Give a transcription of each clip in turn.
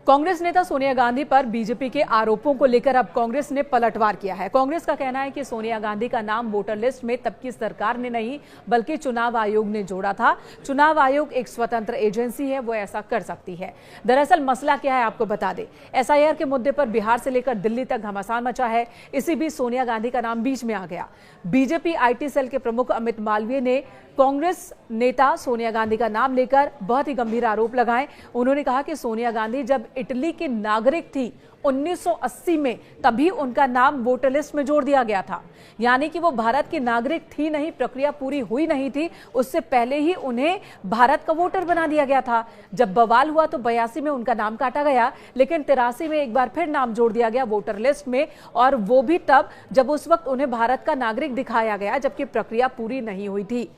कांग्रेस नेता सोनिया गांधी पर बीजेपी के आरोपों को लेकर अब कांग्रेस ने पलटवार किया है। कांग्रेस का कहना है कि सोनिया गांधी का नाम वोटर लिस्ट में तब की सरकार ने नहीं बल्कि चुनाव आयोग ने जोड़ा था। चुनाव आयोग एक स्वतंत्र एजेंसी है, वो ऐसा कर सकती है। दरअसल मसला क्या है आपको बता दें। एसआईआर के मुद्दे पर बिहार से लेकर दिल्ली तक घमासान मचा है। इसी बीच सोनिया गांधी का नाम बीच में आ गया। बीजेपी आईटी सेल के प्रमुख अमित मालवीय ने कांग्रेस नेता सोनिया गांधी का नाम लेकर बहुत ही गंभीर आरोप लगाए। उन्होंने कहा कि सोनिया गांधी जब इटली की नागरिक थी 1980 में, तभी उनका नाम वोटर लिस्ट में जोड़ दिया गया था। यानी कि वो भारत की नागरिक थी नहीं, प्रक्रिया पूरी हुई नहीं थी, उससे पहले ही उन्हें भारत का वोटर बना दिया गया था। जब बवाल हुआ तो 82 में उनका नाम काटा गया, लेकिन 83 में एक बार फिर नाम जोड़ दिया गया वोटर लिस्ट में, और वो भी तब जब उस वक्त उन्हें भारत का नागरिक दिखाया गया, जबकि प्रक्रिया पूरी नहीं हुई थी।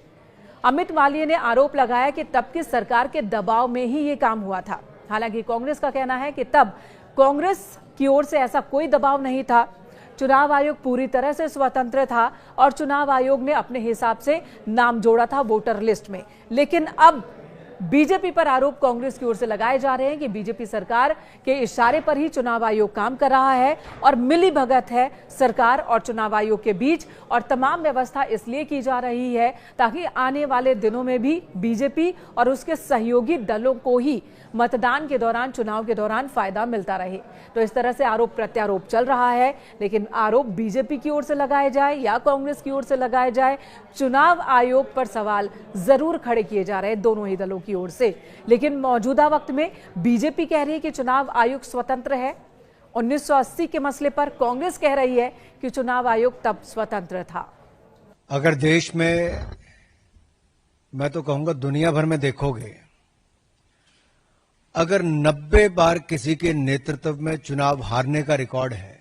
अमित मालवीय ने आरोप लगाया कि तब की सरकार के दबाव में ही ये काम हुआ था। हालांकि कांग्रेस का कहना है कि तब कांग्रेस की ओर से ऐसा कोई दबाव नहीं था। चुनाव आयोग पूरी तरह से स्वतंत्र था और चुनाव आयोग ने अपने हिसाब से नाम जोड़ा था वोटर लिस्ट में। लेकिन अब बीजेपी पर आरोप कांग्रेस की ओर से लगाए जा रहे हैं कि बीजेपी सरकार के इशारे पर ही चुनाव आयोग काम कर रहा है और मिली भगत है सरकार और चुनाव आयोग के बीच, और तमाम व्यवस्था इसलिए की जा रही है ताकि आने वाले दिनों में भी बीजेपी और उसके सहयोगी दलों को ही मतदान के दौरान, चुनाव के दौरान फायदा मिलता रहे। तो इस तरह से आरोप प्रत्यारोप चल रहा है। लेकिन आरोप बीजेपी की ओर से लगाए जाए या कांग्रेस की ओर से लगाए जाए, चुनाव आयोग पर सवाल जरूर खड़े किए जा रहे हैं दोनों ही दलों की ओर से। लेकिन मौजूदा वक्त में बीजेपी कह रही है कि चुनाव आयोग स्वतंत्र है। 1980 के मसले पर कांग्रेस कह रही है कि चुनाव आयोग तब स्वतंत्र था। अगर देश में, मैं तो कहूंगा दुनिया भर में देखोगे, अगर 90 बार किसी के नेतृत्व में चुनाव हारने का रिकॉर्ड है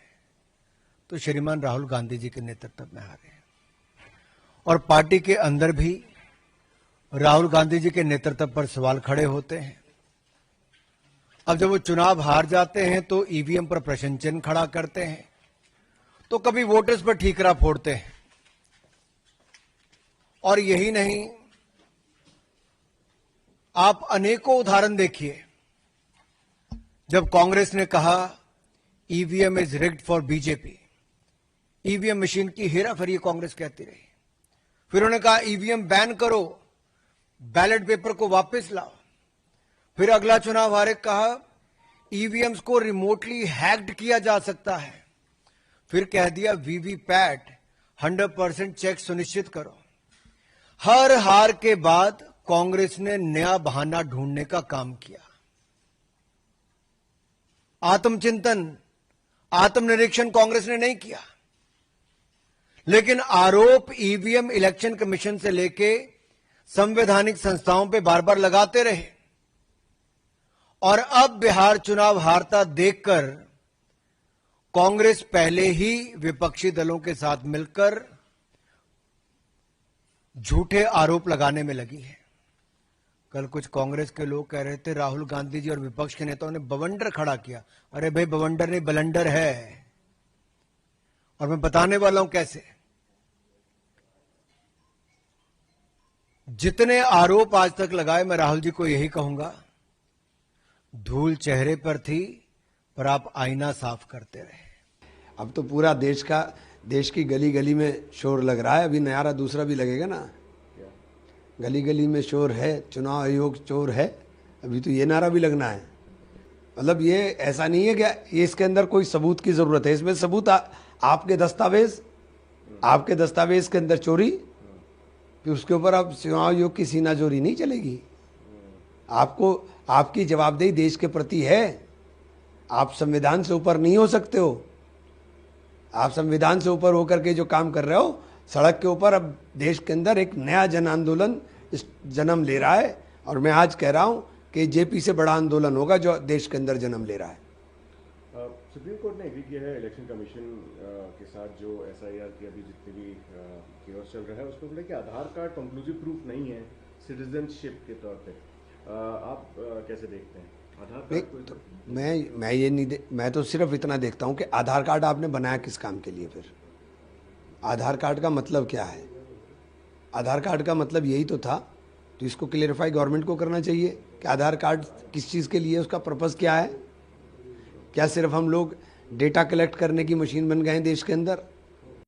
तो श्रीमान राहुल गांधी जी के नेतृत्व में हारे हैं। और पार्टी के अंदर भी राहुल गांधी जी के नेतृत्व पर सवाल खड़े होते हैं। अब जब वो चुनाव हार जाते हैं तो ईवीएम पर प्रश्न चिन्ह खड़ा करते हैं, तो कभी वोटर्स पर ठीकरा फोड़ते हैं। और यही नहीं, आप अनेकों उदाहरण देखिए। जब कांग्रेस ने कहा EVM is rigged for BJP, EVM machine की हेराफेरी कांग्रेस कहती रही। फिर उन्होंने कहा ईवीएम बैन करो, बैलेट पेपर को वापस लाओ। फिर अगला चुनाव हारे कहा ईवीएम्स को रिमोटली हैक्ड किया जा सकता है। फिर कह दिया वीवीपैट 100% चेक सुनिश्चित करो। हर हार के बाद कांग्रेस ने नया बहाना ढूंढने का काम किया। आत्मचिंतन, आत्मनिरीक्षण कांग्रेस ने नहीं किया, लेकिन आरोप ईवीएम इलेक्शन कमीशन से लेके संवैधानिक संस्थाओं पे बार बार लगाते रहे। और अब बिहार चुनाव हारता देखकर कांग्रेस पहले ही विपक्षी दलों के साथ मिलकर झूठे आरोप लगाने में लगी है। कल कुछ कांग्रेस के लोग कह रहे थे राहुल गांधी जी और विपक्ष के नेताओं ने बवंडर खड़ा किया। अरे भाई, बवंडर नहीं, बलंडर है। और मैं बताने वाला हूं कैसे। जितने आरोप आज तक लगाए, मैं राहुल जी को यही कहूंगा, धूल चेहरे पर थी पर आप आईना साफ करते रहे। अब तो पूरा देश की गली गली में शोर लग रहा है। अभी नयारा दूसरा भी लगेगा ना, गली गली में शोर है, चुनाव आयोग चोर है। अभी तो ये नारा भी लगना है। मतलब ये ऐसा नहीं है कि ये इसके अंदर कोई सबूत की जरूरत है। इसमें सबूत आपके दस्तावेज के अंदर चोरी, फिर उसके ऊपर अब चुनाव आयोग की सीनाजोरी नहीं चलेगी। आपको आपकी जवाबदेही देश के प्रति है। आप संविधान से ऊपर नहीं हो सकते हो। आप संविधान से ऊपर होकर के जो काम कर रहे हो, सड़क के ऊपर अब देश के अंदर एक नया जन आंदोलन जन्म ले रहा है। और मैं आज कह रहा हूं कि जेपी से बड़ा आंदोलन होगा जो देश के अंदर जन्म ले रहा है। सुप्रीम कोर्ट ने एग्री किया है इलेक्शन कमीशन के साथ जो एसआईआर की अभी जितनी भी केस चल रहा है उसको बोले कि आधार कार्ड कंक्लूसिव प्रूफ नहीं है सिटीजनशिप के तौर पे। आप कैसे देखते हैं आधार कार्ड? तो मैं ये नहीं मैं तो सिर्फ इतना देखता हूं कि आधार कार्ड आपने बनाया किस काम के लिए। फिर आधार कार्ड का मतलब क्या है? आधार कार्ड का मतलब यही तो था। तो इसको क्लियरिफाई गवर्नमेंट को करना चाहिए कि आधार कार्ड किस चीज़ के लिए, उसका पर्पज़ क्या है। क्या सिर्फ हम लोग डेटा कलेक्ट करने की मशीन बन गए हैं देश के अंदर?